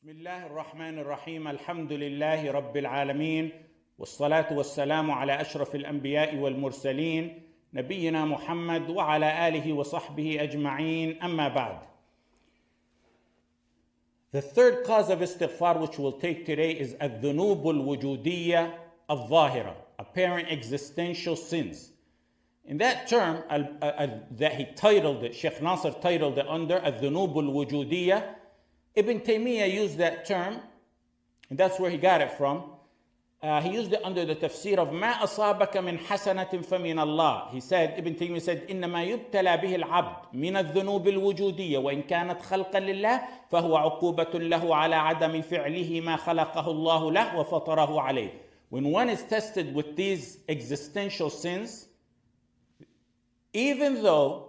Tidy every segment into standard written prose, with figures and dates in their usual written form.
بسم الله الرحمن الرحيم الحمد لله رب العالمين والصلاة والسلام على أشرف الأنبياء والمرسلين نبينا محمد وعلى آله وصحبه أجمعين أما بعد. The third cause of istighfar which we'll take today is الذنوب الوجودية الظاهرة, apparent existential sins. In that term that he titled it, Sheikh Nasr titled it under الذنوب الوجودية, Ibn Taymiyyah used that term, and that's where he got it from. He used it under the tafsir of ما أصابك من حسنة فمن الله. He said, Ibn Taymiyyah said, إنما يبتلى به العبد من الذنوب الوجودية وإن كانت خلقا لله فهو عقوبة له على عدم فعله ما خلقه الله له وفطره عليه. When one is tested with these existential sins, even though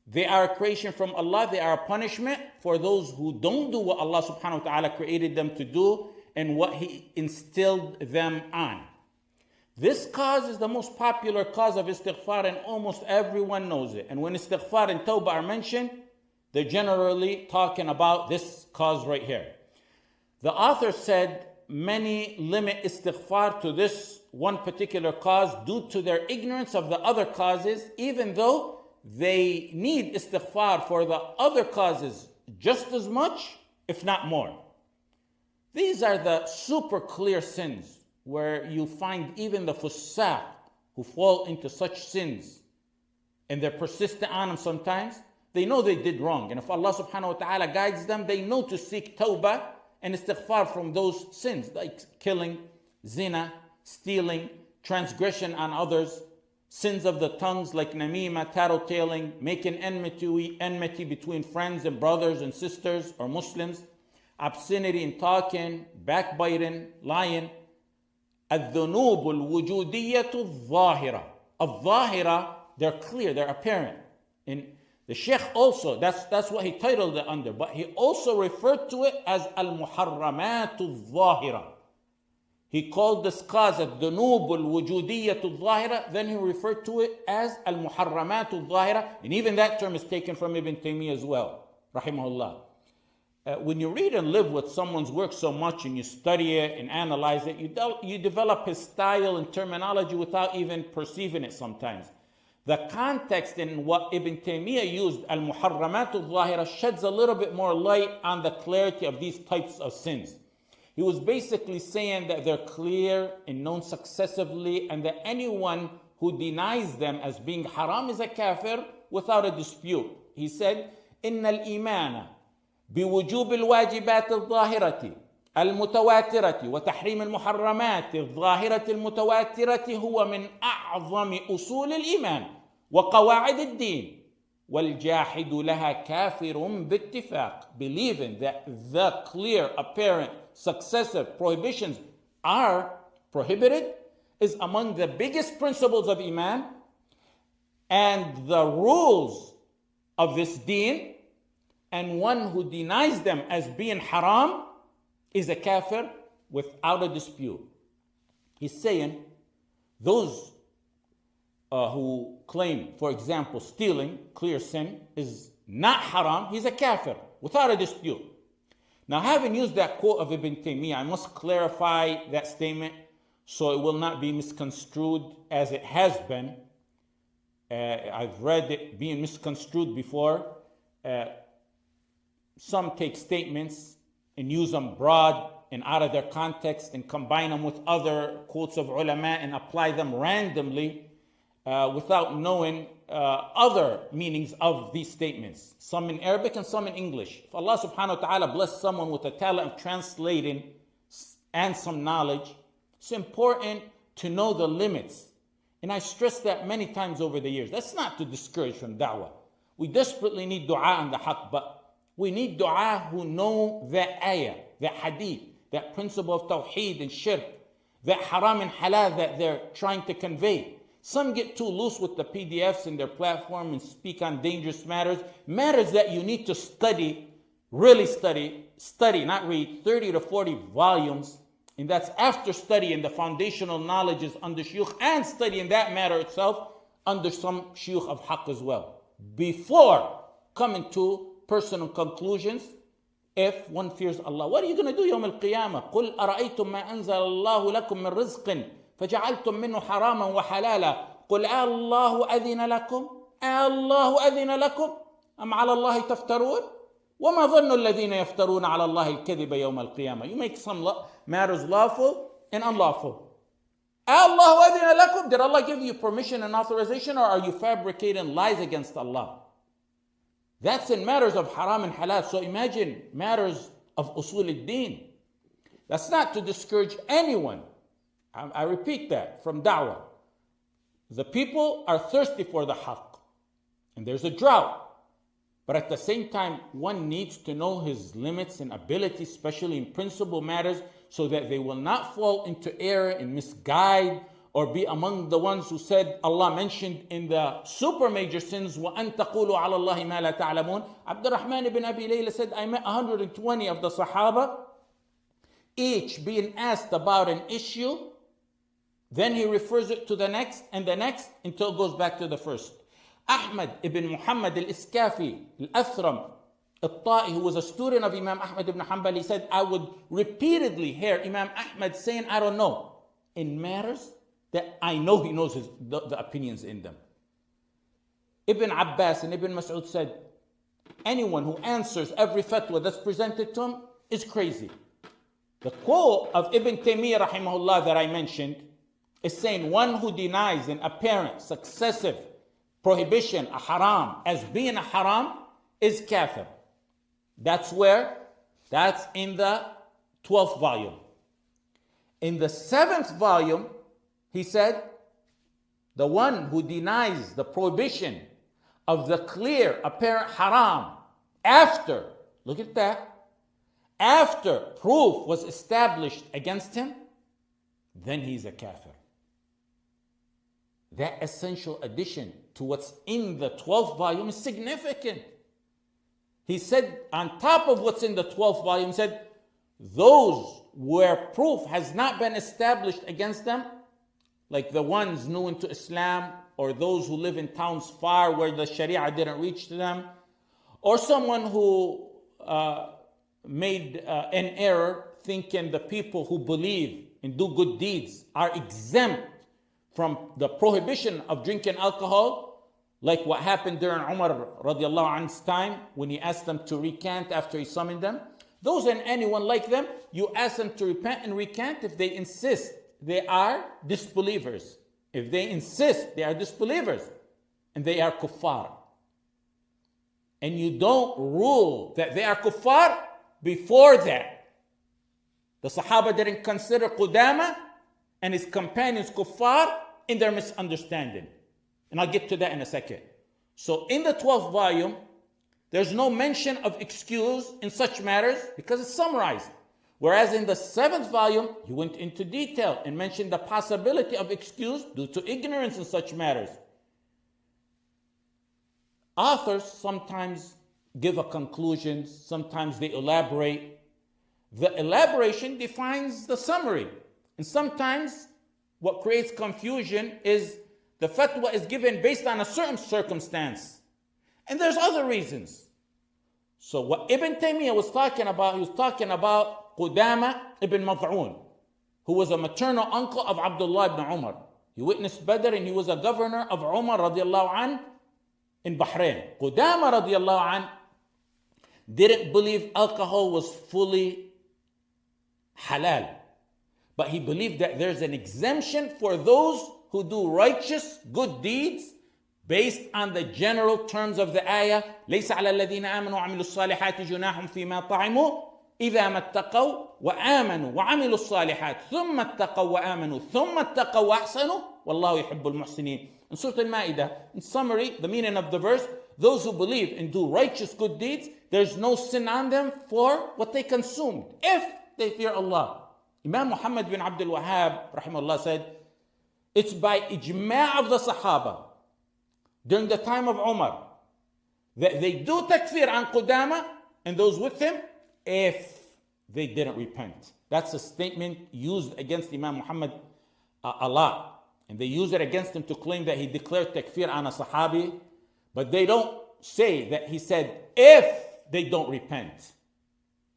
they are a creation from Allah, they are a punishment for those who don't do what Allah subhanahu wa ta'ala created them to do and what He instilled them on. This cause is the most popular cause of istighfar and almost everyone knows it. And when istighfar and tawbah are mentioned, they're generally talking about this cause right here. The author said many limit istighfar to this one particular cause due to their ignorance of the other causes, even though they need istighfar for the other causes just as much, if not more. These are the super clear sins where you find even the fusaq who fall into such sins and they're persistent on them sometimes. They know they did wrong, and if Allah subhanahu wa ta'ala guides them, they know to seek tawbah and istighfar from those sins like killing, zina, stealing, transgression on others, sins of the tongues like namima, tattletaling, making enmity between friends and brothers and sisters or Muslims, obscenity in talking, backbiting, lying. الذنوب الوجودية الظاهرة. الظاهرة, they're clear, they're apparent. And the Sheikh also, that's what he titled it under, but he also referred to it as المحرمات الظاهرة. He called this cause الذنوب الوجودية الظاهرة, then he referred to it as المحرمات الظاهرة, and even that term is taken from Ibn Taymiyyah as well, rahimahullah. When you read and live with someone's work so much and you study it and analyze it, you develop his style and terminology without even perceiving it sometimes. The context in what Ibn Taymiyyah used, al-muharramat al-zahira, sheds a little bit more light on the clarity of these types of sins. He was basically saying that they're clear and known successively, and that anyone who denies them as being haram is a kafir without a dispute. He said, إن الإيمان بوجوب الواجبات الظاهرة المتواترة وتحريم المحرمات الظاهرة المتواترة هو من أعظم أصول الإيمان وقواعد الدين والجاحد لها كافر باتفاق. Believing that the clear, apparent, successive prohibitions are prohibited is among the biggest principles of Iman and the rules of this deen, and one who denies them as being haram is a kafir without a dispute. He's saying those who claim, for example, stealing, clear sin, is not haram, he's a kafir without a dispute. Now, having used that quote of Ibn Taymiyyah, I must clarify that statement so it will not be misconstrued as it has been. I've read it being misconstrued before. Some take statements and use them broad and out of their context and combine them with other quotes of ulama and apply them randomly without knowing other meanings of these statements. Some in Arabic and some in English. If Allah subhanahu wa ta'ala bless someone with a talent of translating and some knowledge, it's important to know the limits. And I stressed that many times over the years. That's not to discourage from da'wah. We desperately need dua on the haqq, but we need dua who know that ayah, that hadith, that principle of tawheed and shirk, that haram and halal that they're trying to convey. Some get too loose with the PDFs in their platform and speak on dangerous matters that you need to study, really study, not read, 30 to 40 volumes. And that's after studying the foundational knowledges under shuyukh and studying that matter itself under some shuyukh of haqq as well, before coming to personal conclusions if one fears Allah. What are you going to do يوم القيامة? قل أرأيتم ما أنزل الله لكم من رزق فجعلتم منه حراما وحلالا قل الله أذن لكم الله أذن لكم أم على الله تفترون وما ظن الذين يفترون على الله الكذب يوم القيامة. You make some matters lawful and unlawful. Allah أذن لكم. Did Allah give you permission and authorization, or are you fabricating lies against Allah? That's in matters of haram and halal. So imagine matters of usul al-din. That's not to discourage anyone. I repeat that from da'wah. The people are thirsty for the haqq, and there's a drought. But at the same time, one needs to know his limits and abilities, especially in principal matters, so that they will not fall into error and misguide, or be among the ones who said, Allah mentioned in the super major sins, وَأَن تَقُولُوا عَلَى اللَّهِ مَا لَا تَعْلَمُونَ. Abdurrahman ibn Abi Layla said, I met 120 of the Sahaba, each being asked about an issue, then he refers it to the next and the next until it goes back to the first. Ahmad ibn Muhammad al-Iskafi, al-Athram, al-Ta'i, who was a student of Imam Ahmad ibn Hanbal, he said, I would repeatedly hear Imam Ahmad saying, I don't know, in matters that I know he knows the opinions in them. Ibn Abbas and Ibn Mas'ud said, anyone who answers every fatwa that's presented to him is crazy. The quote of Ibn Taymiyyah rahimahullah that I mentioned is saying, one who denies an apparent successive prohibition, a haram, as being a haram, is kafir. That's in the 12th volume. In the 7th volume, he said, the one who denies the prohibition of the clear apparent haram after, look at that, after proof was established against him, then he's a kafir. That essential addition to what's in the 12th volume is significant. He said, on top of what's in the 12th volume, he said, those where proof has not been established against them, like the ones new into Islam, or those who live in towns far where the Sharia didn't reach to them, or someone who made an error thinking the people who believe and do good deeds are exempt from the prohibition of drinking alcohol, like what happened during Umar radiallahu anhu's time when he asked them to recant after he summoned them. Those and anyone like them, you ask them to repent and recant. If they insist, they are disbelievers. If they insist, they are disbelievers, and they are kuffar. And you don't rule that they are kuffar before that. The Sahaba didn't consider Qudama and his companions kuffar in their misunderstanding. And I'll get to that in a second. So in the 12th volume, there's no mention of excuse in such matters because it's summarized. Whereas in the 7th volume, he went into detail and mentioned the possibility of excuse due to ignorance in such matters. Authors sometimes give a conclusion, sometimes they elaborate. The elaboration defines the summary. And sometimes what creates confusion is the fatwa is given based on a certain circumstance. And there's other reasons. So what Ibn Taymiyyah was talking about, he was talking about Qudama ibn Mad'un, who was a maternal uncle of Abdullah ibn Umar. He witnessed Badr and he was a governor of Umar radiallahu anh in Bahrain. Qudama radiallahu anh didn't believe alcohol was fully halal, but he believed that there's an exemption for those who do righteous good deeds based on the general terms of the ayah. ليس على الذين آمنوا وعملوا الصالحات جناح فيما طعموا إذا ما اتقوا وآمنوا وعملوا الصالحات ثم اتقوا وآمنوا ثم اتقوا وأحسنوا والله يحب المحسنين. In Surah Al-Ma'idah, in summary, the meaning of the verse, those who believe and do righteous good deeds, there's no sin on them for what they consumed, if they fear Allah. Imam Muhammad bin Abdul Wahhab, rahimahullah, said, it's by ijma' of the Sahaba, during the time of Umar, that they do takfir on Qudama and those with him if they didn't repent. That's a statement used against Imam Muhammad a lot. And they use it against him to claim that he declared takfir on a Sahabi, but they don't say that he said if they don't repent.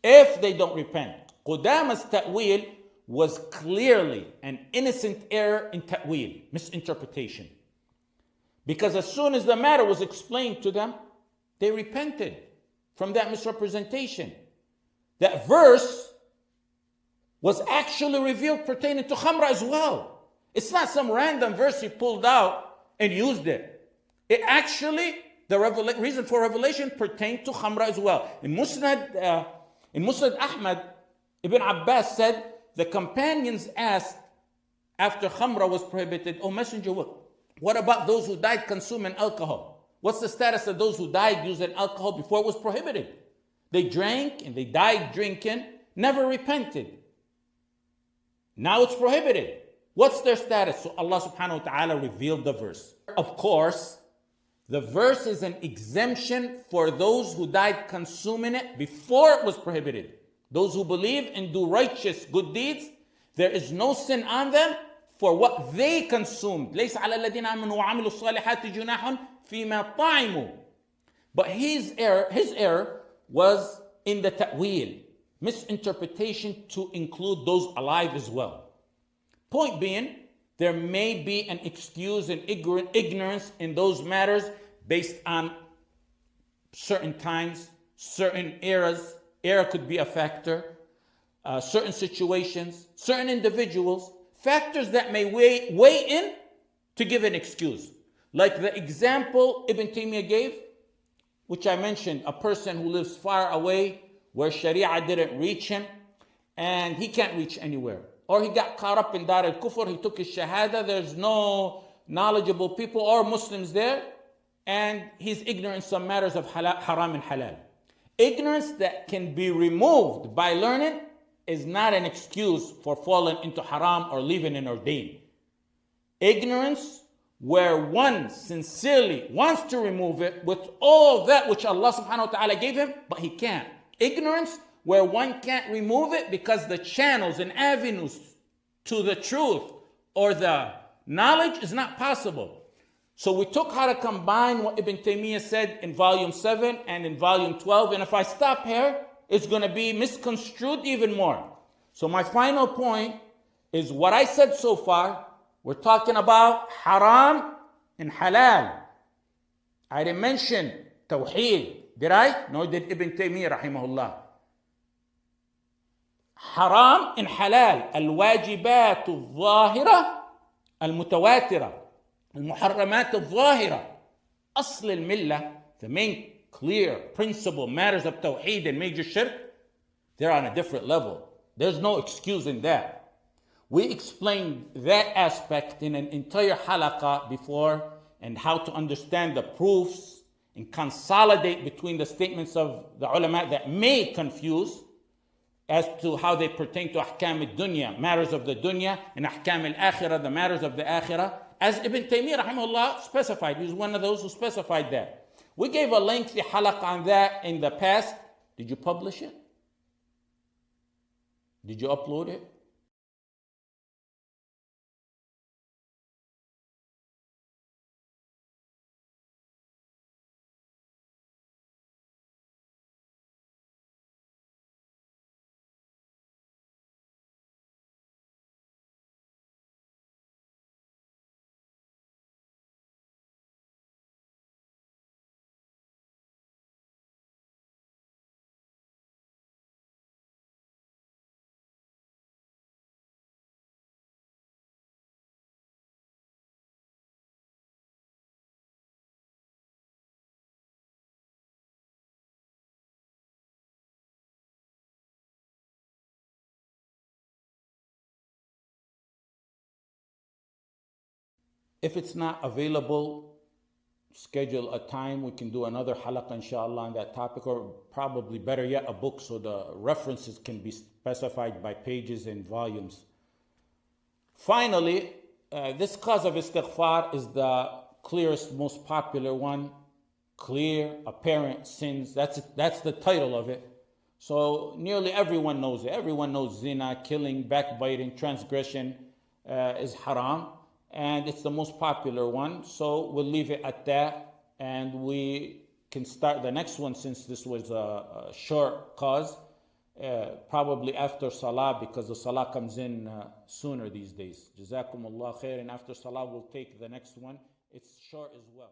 if they don't repent. Qudama's ta'wil was clearly an innocent error in ta'wil, misinterpretation. Because as soon as the matter was explained to them, they repented from that misrepresentation. That verse was actually revealed pertaining to khamra as well. It's not some random verse he pulled out and used it. It actually, the reason for revelation pertained to khamra as well. In Musnad Ahmad, Ibn Abbas said, the companions asked after khamra was prohibited, "O Messenger, what about those who died consuming alcohol? What's the status of those who died using alcohol before it was prohibited? They drank and they died drinking, never repented. Now it's prohibited. What's their status?" So Allah subhanahu wa ta'ala revealed the verse. Of course, the verse is an exemption for those who died consuming it before it was prohibited. Those who believe and do righteous good deeds, there is no sin on them for what they consumed. لَيْسَ عَلَى الَّذِينَ آمَنُوا وَعَمِلُوا الصَّالِحَاتِ جُنَاحٌ فِي مَا طَعِمُوا. But his error was in the ta'wil, misinterpretation to include those alive as well. Point being, there may be an excuse and ignorance in those matters based on certain times, certain eras. Era could be a factor, certain situations, certain individuals, factors that may weigh in to give an excuse. Like the example Ibn Taymiyyah gave, which I mentioned, a person who lives far away where Sharia didn't reach him and he can't reach anywhere. Or he got caught up in Dar al-Kufr, he took his Shahada, there's no knowledgeable people or Muslims there, and he's ignorant in some matters of haram and halal. Ignorance that can be removed by learning is not an excuse for falling into haram or leaving an ordain. Ignorance where one sincerely wants to remove it with all that which Allah subhanahu wa ta'ala gave him, but he can't. Ignorance where one can't remove it because the channels and avenues to the truth or the knowledge is not possible. So we took how to combine what Ibn Taymiyyah said in volume 7 and in volume 12. And if I stop here, it's going to be misconstrued even more. So my final point is what I said so far. We're talking about haram and halal. I didn't mention tawheed. Did I? Nor did Ibn Taymiyyah rahimahullah. Haram and halal. الواجبات الظاهرة المتواترة. المحرمات الظاهرة. أصل الملة, the main clear principle matters of tawheed and major shirk, they're on a different level. There's no excuse in that. We explained that aspect in an entire halaqah before and how to understand the proofs and consolidate between the statements of the ulama that may confuse as to how they pertain to ahkam al-dunya, matters of the dunya, and ahkam al-akhirah, the matters of the akhirah, as Ibn Taymiyyah rahimahullah specified. He was one of those who specified that. We gave a lengthy halaqah on that in the past. Did you publish it? Did you upload it? If it's not available, schedule a time. We can do another halaqah, inshallah, on that topic, or probably better yet, a book so the references can be specified by pages and volumes. Finally, this cause of istighfar is the clearest, most popular one. Clear, apparent sins. That's the title of it. So nearly everyone knows it. Everyone knows zina, killing, backbiting, transgression is haram. And it's the most popular one. So we'll leave it at that. And we can start the next one since this was a short cause. probably after Salah, because the Salah comes in sooner these days. Jazakumullah khair. And after Salah, we'll take the next one. It's short as well.